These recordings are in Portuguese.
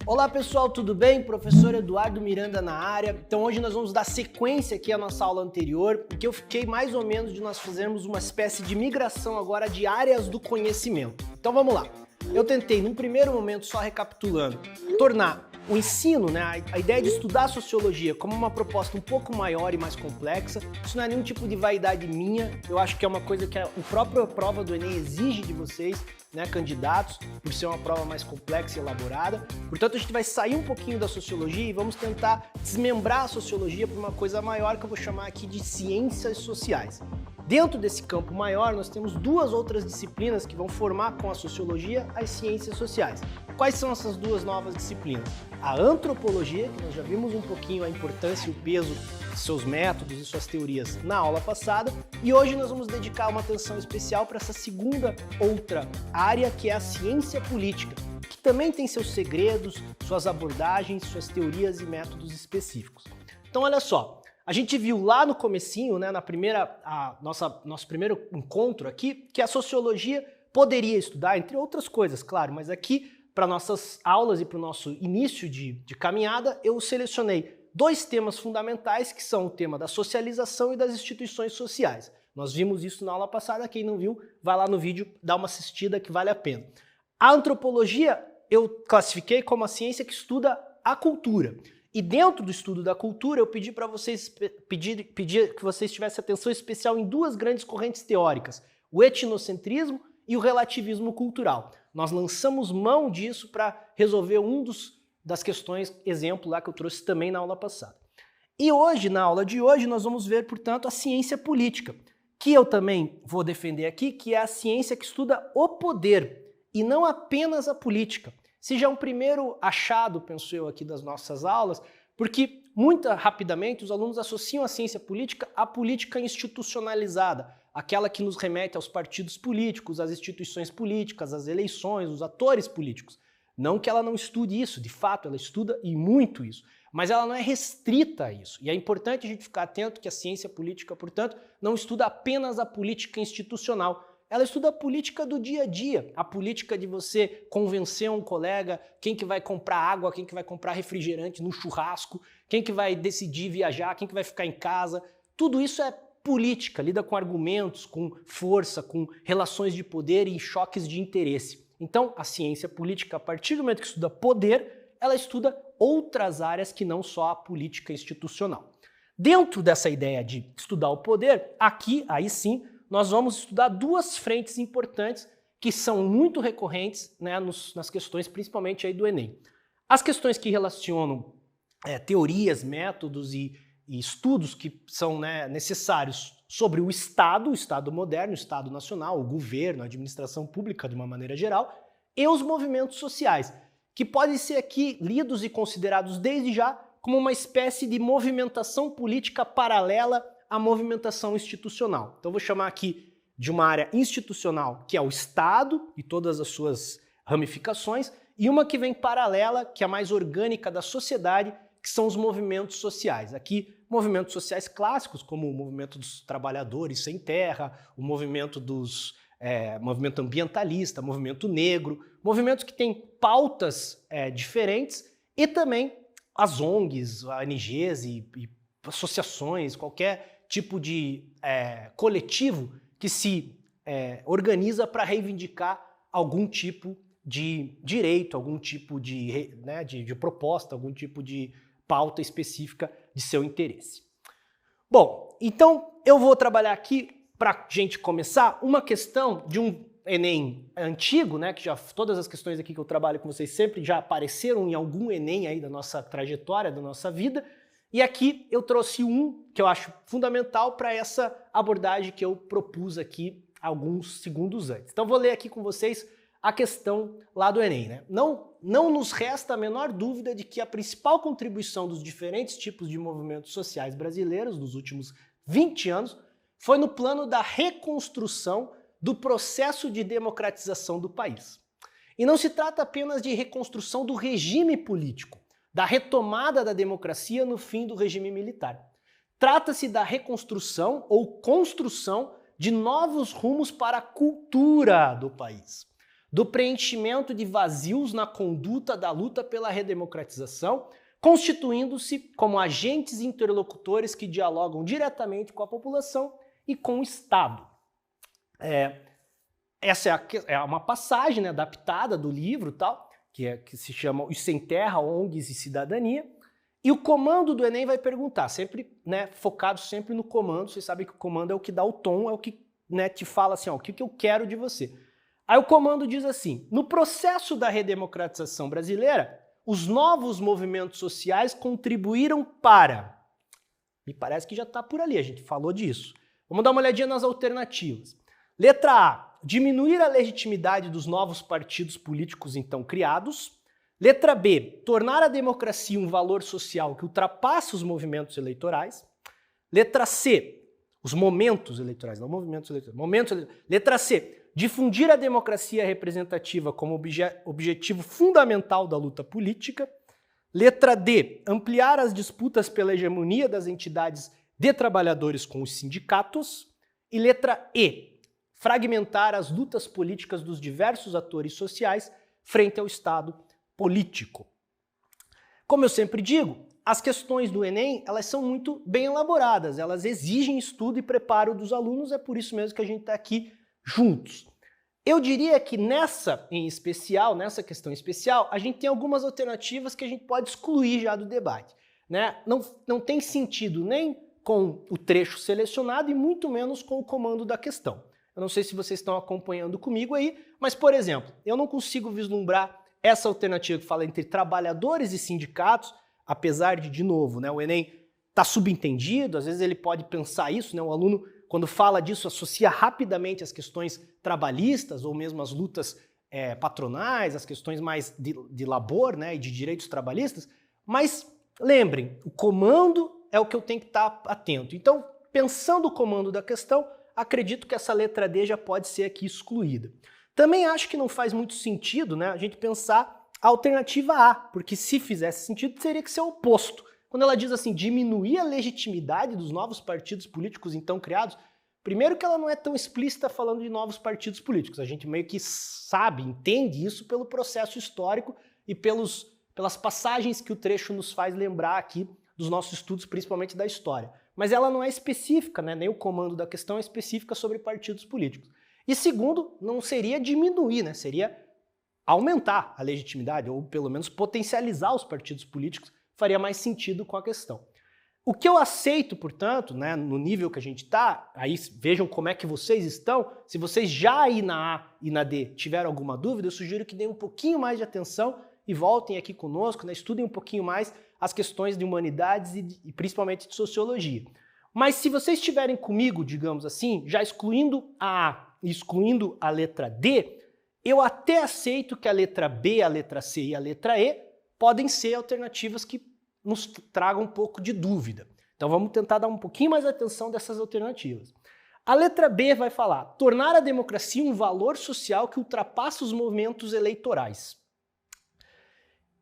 Olá pessoal, tudo bem? Professor Eduardo Miranda na área. Então hoje nós vamos dar sequência aqui à nossa aula anterior, porque eu fiquei mais ou menos de nós fazermos uma espécie de migração agora de áreas do conhecimento. Então vamos lá. Eu tentei, num primeiro momento, só recapitulando, tornar o ensino, a ideia de estudar a sociologia como uma proposta um pouco maior e mais complexa. Isso não é nenhum tipo de vaidade minha, eu acho que é uma coisa que a própria prova do Enem exige de vocês, candidatos, por ser uma prova mais complexa e elaborada. Portanto, a gente vai sair um pouquinho da sociologia e vamos tentar desmembrar a sociologia para uma coisa maior que eu vou chamar aqui de ciências sociais. Dentro desse campo maior, nós temos duas outras disciplinas que vão formar com a sociologia as ciências sociais. Quais são essas duas novas disciplinas? A antropologia, que nós já vimos um pouquinho a importância e o peso de seus métodos e suas teorias na aula passada, e hoje nós vamos dedicar uma atenção especial para essa segunda outra área, que é a ciência política, que também tem seus segredos, suas abordagens, suas teorias e métodos específicos. Então olha só, a gente viu lá no comecinho, nosso primeiro encontro aqui, que a sociologia poderia estudar, entre outras coisas, claro, mas aqui, para nossas aulas e para o nosso início de caminhada, eu selecionei dois temas fundamentais, que são o tema da socialização e das instituições sociais. Nós vimos isso na aula passada, quem não viu, vai lá no vídeo, dá uma assistida que vale a pena. A antropologia eu classifiquei como a ciência que estuda a cultura. E dentro do estudo da cultura, eu pedi para vocês pedir que vocês tivessem atenção especial em duas grandes correntes teóricas, o etnocentrismo e o relativismo cultural. Nós lançamos mão disso para resolver das questões, exemplo lá que eu trouxe também na aula passada. E hoje, na aula de hoje, nós vamos ver, portanto, a ciência política, que eu também vou defender aqui, que é a ciência que estuda o poder e não apenas a política. Esse já é um primeiro achado, penso eu, aqui das nossas aulas, porque muito rapidamente os alunos associam a ciência política à política institucionalizada, aquela que nos remete aos partidos políticos, às instituições políticas, às eleições, os atores políticos. Não que ela não estude isso, de fato, ela estuda e muito isso, mas ela não é restrita a isso. E é importante a gente ficar atento que a ciência política, portanto, não estuda apenas a política institucional. Ela estuda a política do dia a dia, a política de você convencer um colega, quem que vai comprar água, quem que vai comprar refrigerante no churrasco, quem que vai decidir viajar, quem que vai ficar em casa. Tudo isso é política, lida com argumentos, com força, com relações de poder e choques de interesse. Então, a ciência política, a partir do momento que estuda poder, ela estuda outras áreas que não só a política institucional. Dentro dessa ideia de estudar o poder, aqui, aí sim, nós vamos estudar duas frentes importantes que são muito recorrentes nas questões, principalmente aí do Enem. As questões que relacionam teorias, métodos e estudos que são necessários sobre o Estado moderno, o Estado nacional, o governo, a administração pública de uma maneira geral, e os movimentos sociais, que podem ser aqui lidos e considerados desde já como uma espécie de movimentação política paralela à movimentação institucional. Então vou chamar aqui de uma área institucional, que é o Estado e todas as suas ramificações, e uma que vem paralela, que é a mais orgânica da sociedade, que são os movimentos sociais. Aqui, movimentos sociais clássicos, como o movimento dos trabalhadores sem terra, o movimento movimento ambientalista, movimento negro, movimentos que têm pautas diferentes, e também as ONGs, ONGs e associações, qualquer tipo de coletivo que se organiza para reivindicar algum tipo de direito, algum tipo de proposta, algum tipo de pauta específica de seu interesse. Bom, então eu vou trabalhar aqui, para a gente começar, uma questão de um Enem antigo, que todas as questões aqui que eu trabalho com vocês sempre já apareceram em algum Enem aí da nossa trajetória, da nossa vida, e aqui eu trouxe um que eu acho fundamental para essa abordagem que eu propus aqui alguns segundos antes. Então vou ler aqui com vocês a questão lá do Enem. Não nos resta a menor dúvida de que a principal contribuição dos diferentes tipos de movimentos sociais brasileiros nos últimos 20 anos foi no plano da reconstrução do processo de democratização do país. E não se trata apenas de reconstrução do regime político, da retomada da democracia no fim do regime militar. Trata-se da reconstrução ou construção de novos rumos para a cultura do país. do preenchimento de vazios na conduta da luta pela redemocratização, constituindo-se como agentes interlocutores que dialogam diretamente com a população e com o Estado. Essa é uma passagem, né, adaptada do livro, tal, que se chama Os Sem Terra, ONGs e Cidadania. E o comando do Enem vai perguntar, sempre, né, focado sempre no comando. Vocês sabem que o comando é o que dá o tom, é o que, né, te fala assim, ó, o que eu quero de você. Aí o comando diz assim: no processo da redemocratização brasileira, os novos movimentos sociais contribuíram para... Me parece que já está por ali, a gente falou disso. Vamos dar uma olhadinha nas alternativas. Letra A, diminuir a legitimidade dos novos partidos políticos então criados. Letra B, tornar a democracia um valor social que ultrapasse os movimentos eleitorais. Letra C, os momentos eleitorais, não movimentos eleitorais, momentos eleitorais. Letra C, difundir a democracia representativa como objetivo fundamental da luta política. Letra D, ampliar as disputas pela hegemonia das entidades de trabalhadores com os sindicatos. E letra E, fragmentar as lutas políticas dos diversos atores sociais frente ao Estado político. Como eu sempre digo, as questões do Enem, elas são muito bem elaboradas, elas exigem estudo e preparo dos alunos, é por isso mesmo que a gente está aqui juntos. Eu diria que nessa questão especial, a gente tem algumas alternativas que a gente pode excluir já do debate, né? Não tem sentido nem com o trecho selecionado e muito menos com o comando da questão. Eu não sei se vocês estão acompanhando comigo aí, mas, por exemplo, eu não consigo vislumbrar essa alternativa que fala entre trabalhadores e sindicatos, apesar de novo, né, o Enem está subentendido, às vezes ele pode pensar isso, né, o aluno, quando fala disso, associa rapidamente as questões trabalhistas ou mesmo as lutas patronais, as questões mais de labor, né, e de direitos trabalhistas, mas lembrem, o comando é o que eu tenho que estar atento. Então, pensando o comando da questão, acredito que essa letra D já pode ser aqui excluída. Também acho que não faz muito sentido, né, a gente pensar a alternativa A, porque se fizesse sentido, teria que ser o oposto. Quando ela diz assim, diminuir a legitimidade dos novos partidos políticos então criados, primeiro que ela não é tão explícita falando de novos partidos políticos, a gente meio que sabe, entende isso pelo processo histórico e pelas passagens que o trecho nos faz lembrar aqui dos nossos estudos, principalmente da história. Mas ela não é específica, né, nem o comando da questão é específica sobre partidos políticos. E segundo, não seria diminuir, né, seria aumentar a legitimidade, ou pelo menos potencializar os partidos políticos, faria mais sentido com a questão. O que eu aceito, portanto, né, no nível que a gente está, aí vejam como é que vocês estão, se vocês já aí na A e na D tiveram alguma dúvida, eu sugiro que deem um pouquinho mais de atenção e voltem aqui conosco, né, estudem um pouquinho mais as questões de humanidades e principalmente de sociologia. Mas se vocês estiverem comigo, digamos assim, já excluindo a A e excluindo a letra D, eu até aceito que a letra B, a letra C e a letra E podem ser alternativas que nos tragam um pouco de dúvida. Então vamos tentar dar um pouquinho mais atenção dessas alternativas. A letra B vai falar, tornar a democracia um valor social que ultrapassa os movimentos eleitorais.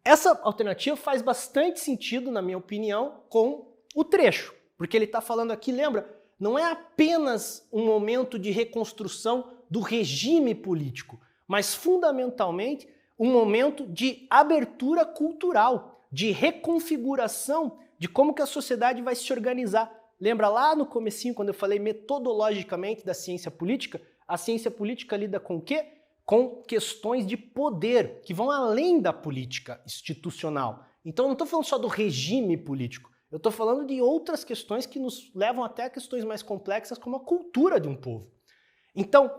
Essa alternativa faz bastante sentido, na minha opinião, com o trecho, porque ele está falando aqui, lembra, não é apenas um momento de reconstrução do regime político, mas fundamentalmente um momento de abertura cultural, de reconfiguração de como que a sociedade vai se organizar. Lembra lá no comecinho, quando eu falei metodologicamente da ciência política? A ciência política lida com o quê? Com questões de poder, que vão além da política institucional. Então eu não estou falando só do regime político, eu estou falando de outras questões que nos levam até a questões mais complexas, como a cultura de um povo. Então,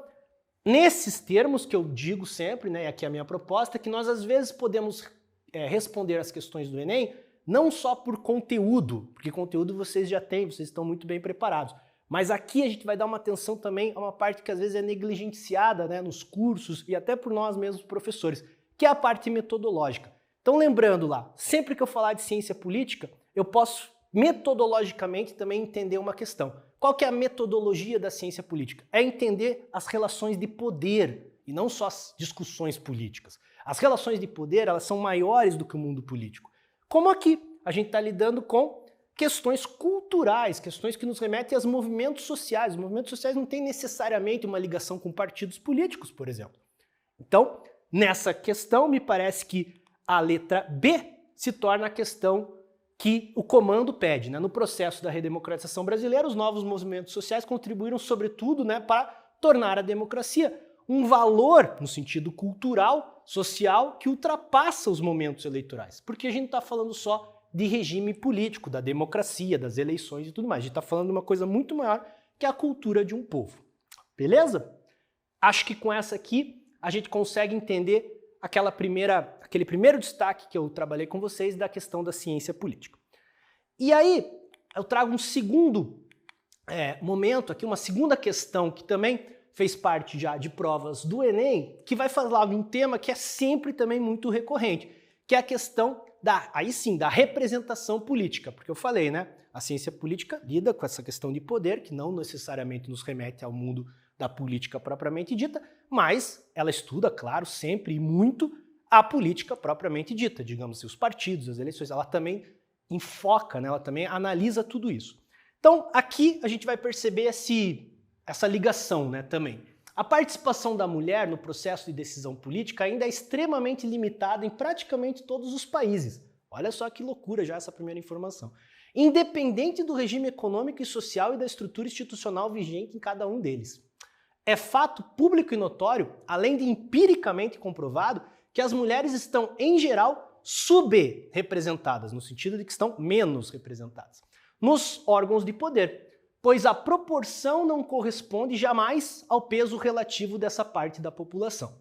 nesses termos que eu digo sempre, né, e aqui é a minha proposta, que nós às vezes podemos responder as questões do Enem não só por conteúdo, porque conteúdo vocês já têm, vocês estão muito bem preparados, mas aqui a gente vai dar uma atenção também a uma parte que às vezes é negligenciada, né, nos cursos e até por nós mesmos professores, que é a parte metodológica. Então lembrando lá, sempre que eu falar de ciência política, eu posso metodologicamente também entender uma questão. Qual que é a metodologia da ciência política? É entender as relações de poder e não só as discussões políticas. As relações de poder, elas são maiores do que o mundo político. Como aqui, a gente está lidando com questões culturais, questões que nos remetem aos movimentos sociais. Os movimentos sociais não têm necessariamente uma ligação com partidos políticos, por exemplo. Então, nessa questão, me parece que a letra B se torna a questão que o comando pede. Né? No processo da redemocratização brasileira, os novos movimentos sociais contribuíram, sobretudo, né, para tornar a democracia um valor, no sentido cultural, social, que ultrapassa os momentos eleitorais. Porque a gente não está falando só de regime político, da democracia, das eleições e tudo mais. A gente está falando de uma coisa muito maior, que é a cultura de um povo. Beleza? Acho que com essa aqui a gente consegue entender aquele primeiro destaque que eu trabalhei com vocês da questão da ciência política. E aí eu trago um segundo momento aqui, uma segunda questão que também fez parte já de provas do Enem, que vai falar de um tema que é sempre também muito recorrente, que é a questão da representação política, porque eu falei, né? A ciência política lida com essa questão de poder, que não necessariamente nos remete ao mundo da política propriamente dita, mas ela estuda, claro, sempre e muito a política propriamente dita, digamos assim, os partidos, as eleições, ela também enfoca, né? Ela também analisa tudo isso. Então, aqui a gente vai perceber essa ligação, né, também. A participação da mulher no processo de decisão política ainda é extremamente limitada em praticamente todos os países. Olha só que loucura já essa primeira informação. Independente do regime econômico e social e da estrutura institucional vigente em cada um deles. É fato público e notório, além de empiricamente comprovado, que as mulheres estão, em geral, subrepresentadas, no sentido de que estão menos representadas, nos órgãos de poder, pois a proporção não corresponde jamais ao peso relativo dessa parte da população.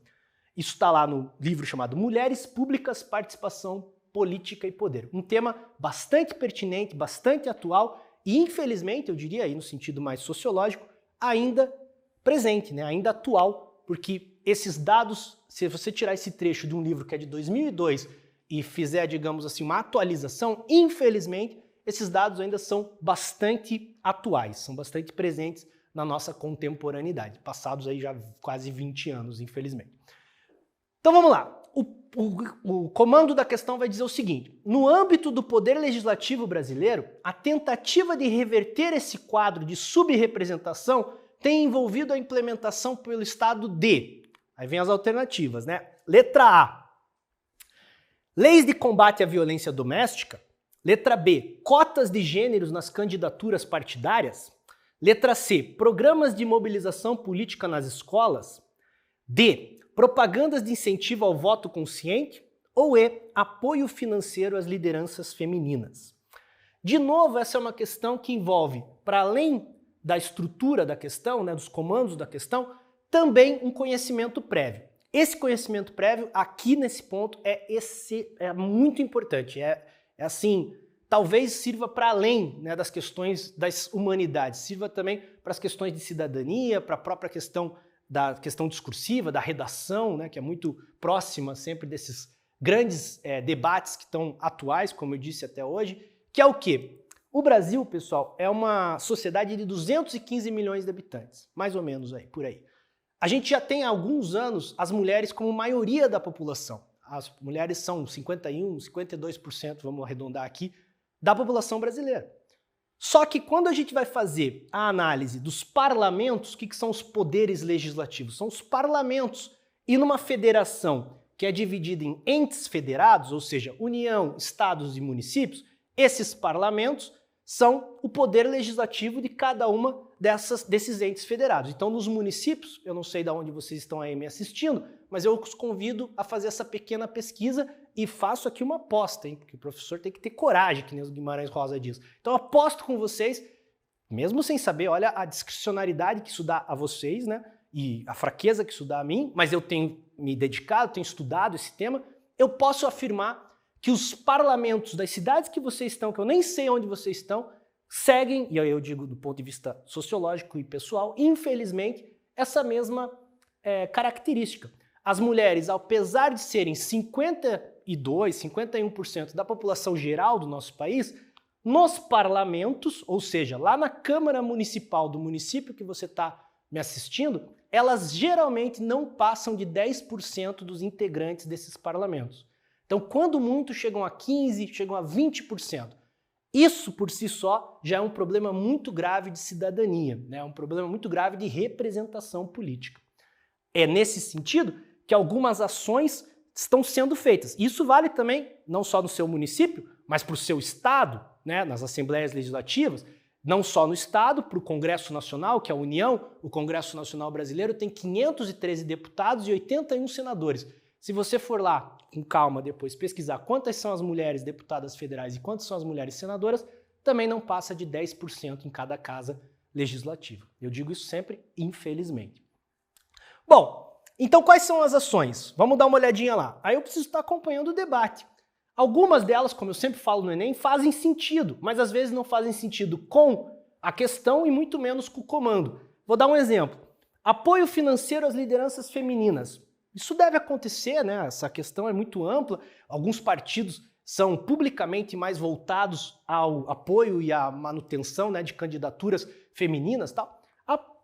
Isso está lá no livro chamado Mulheres Públicas, Participação Política e Poder. Um tema bastante pertinente, bastante atual e, infelizmente, eu diria aí no sentido mais sociológico, ainda presente, né? Ainda atual, porque esses dados, se você tirar esse trecho de um livro que é de 2002 e fizer, digamos assim, uma atualização, infelizmente, esses dados ainda são bastante atuais, são bastante presentes na nossa contemporaneidade, passados aí já quase 20 anos, infelizmente. Então vamos lá. O comando da questão vai dizer o seguinte: no âmbito do poder legislativo brasileiro, a tentativa de reverter esse quadro de subrepresentação tem envolvido a implementação pelo Estado de... Aí vem as alternativas, né? Letra A. Leis de combate à violência doméstica. Letra B. Cotas de gêneros nas candidaturas partidárias. Letra C. Programas de mobilização política nas escolas. D. Propagandas de incentivo ao voto consciente. Ou E. Apoio financeiro às lideranças femininas. De novo, essa é uma questão que envolve, para além da estrutura da questão, né, dos comandos da questão, também um conhecimento prévio. Esse conhecimento prévio, aqui nesse ponto, é muito importante. Assim, talvez sirva para além, né, das questões das humanidades, sirva também para as questões de cidadania, para a própria questão da questão discursiva, da redação, né, que é muito próxima sempre desses grandes debates que estão atuais, como eu disse até hoje, que é o quê? O Brasil, pessoal, é uma sociedade de 215 milhões de habitantes, mais ou menos aí, por aí. A gente já tem há alguns anos as mulheres como maioria da população. As mulheres são 51%, 52%, vamos arredondar aqui, da população brasileira. Só que quando a gente vai fazer a análise dos parlamentos, o que são os poderes legislativos? São os parlamentos. E numa federação que é dividida em entes federados, ou seja, União, Estados e municípios, esses parlamentos são o poder legislativo de cada uma desses entes federados. Então, nos municípios, eu não sei de onde vocês estão aí me assistindo, mas eu os convido a fazer essa pequena pesquisa e faço aqui uma aposta, hein? Porque o professor tem que ter coragem, que nem o Guimarães Rosa diz. Então, eu aposto com vocês, mesmo sem saber, olha a discricionariedade que isso dá a vocês, né? E a fraqueza que isso dá a mim, mas eu tenho me dedicado, tenho estudado esse tema, eu posso afirmar que os parlamentos das cidades que vocês estão, que eu nem sei onde vocês estão, seguem, e aí eu digo do ponto de vista sociológico e pessoal, infelizmente, essa mesma característica. As mulheres, apesar de serem 52, 51% da população geral do nosso país, nos parlamentos, ou seja, lá na Câmara Municipal do município que você está me assistindo, elas geralmente não passam de 10% dos integrantes desses parlamentos. Então, quando muito, chegam a 15%, chegam a 20%. Isso, por si só, já é um problema muito grave de cidadania, né? Um problema muito grave de representação política. É nesse sentido que algumas ações estão sendo feitas. Isso vale também não só no seu município, mas para o seu estado, né, nas assembleias legislativas, não só no estado, para o Congresso Nacional, que é a União, o Congresso Nacional Brasileiro tem 513 deputados e 81 senadores. Se você for lá com calma depois pesquisar quantas são as mulheres deputadas federais e quantas são as mulheres senadoras, também não passa de 10% em cada casa legislativa. Eu digo isso sempre, infelizmente. Bom, então quais são as ações? Vamos dar uma olhadinha lá. Aí eu preciso estar acompanhando o debate. Algumas delas, como eu sempre falo no Enem, fazem sentido, mas às vezes não fazem sentido com a questão e muito menos com o comando. Vou dar um exemplo. Apoio financeiro às lideranças femininas. Isso deve acontecer, né? Essa questão é muito ampla. Alguns partidos são publicamente mais voltados ao apoio e à manutenção, né, de candidaturas femininas e tal.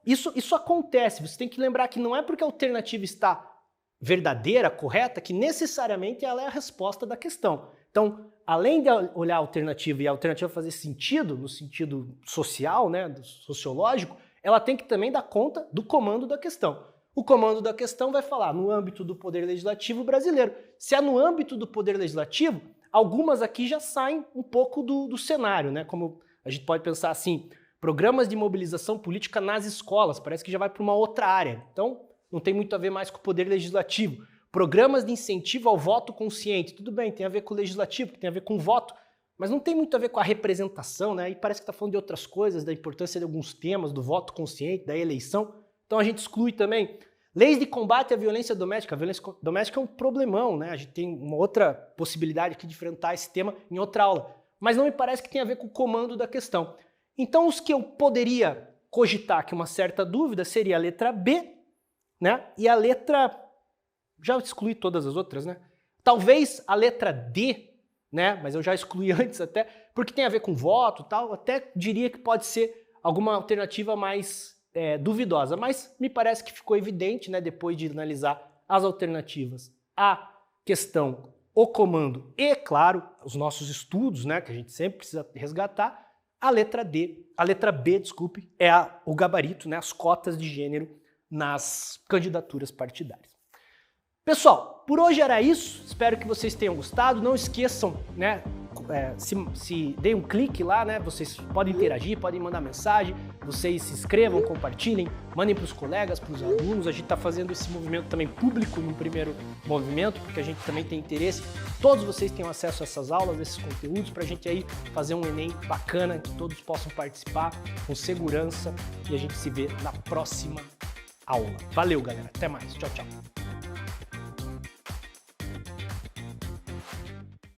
Isso acontece. Você tem que lembrar que não é porque a alternativa está verdadeira, correta, que necessariamente ela é a resposta da questão. Então, além de olhar a alternativa e a alternativa fazer sentido, no sentido social, né, sociológico, ela tem que também dar conta do comando da questão. O comando da questão vai falar no âmbito do Poder Legislativo brasileiro. Se é no âmbito do Poder Legislativo, algumas aqui já saem um pouco do cenário, né? Como a gente pode pensar assim, programas de mobilização política nas escolas, parece que já vai para uma outra área. Então, não tem muito a ver mais com o Poder Legislativo. Programas de incentivo ao voto consciente, tudo bem, tem a ver com o Legislativo, tem a ver com o voto, mas não tem muito a ver com a representação, né? E parece que está falando de outras coisas, da importância de alguns temas, do voto consciente, da eleição. Então a gente exclui também leis de combate à violência doméstica. A violência doméstica é um problemão, né? A gente tem uma outra possibilidade aqui de enfrentar esse tema em outra aula. Mas não me parece que tenha a ver com o comando da questão. Então os que eu poderia cogitar que uma certa dúvida seria a letra B, né? E a letra... Já excluí todas as outras, né? Talvez a letra D, né? Mas eu já excluí antes até, porque tem a ver com voto e tal. Até diria que pode ser alguma alternativa mais duvidosa. Mas me parece que ficou evidente, né? Depois de analisar as alternativas, a questão, o comando e, claro, os nossos estudos, né? Que a gente sempre precisa resgatar. A letra B, desculpe, é o gabarito, né? As cotas de gênero nas candidaturas partidárias. Pessoal, por hoje era isso. Espero que vocês tenham gostado. Não esqueçam, né? Se deem um clique lá, né? Vocês podem interagir, podem mandar mensagem. Vocês se inscrevam, compartilhem, mandem para os colegas, para os alunos. A gente está fazendo esse movimento também público no primeiro movimento, porque a gente também tem interesse. Todos vocês tenham acesso a essas aulas, a esses conteúdos, para a gente aí fazer um Enem bacana, que todos possam participar com segurança. E a gente se vê na próxima aula. Valeu, galera. Até mais. Tchau, tchau.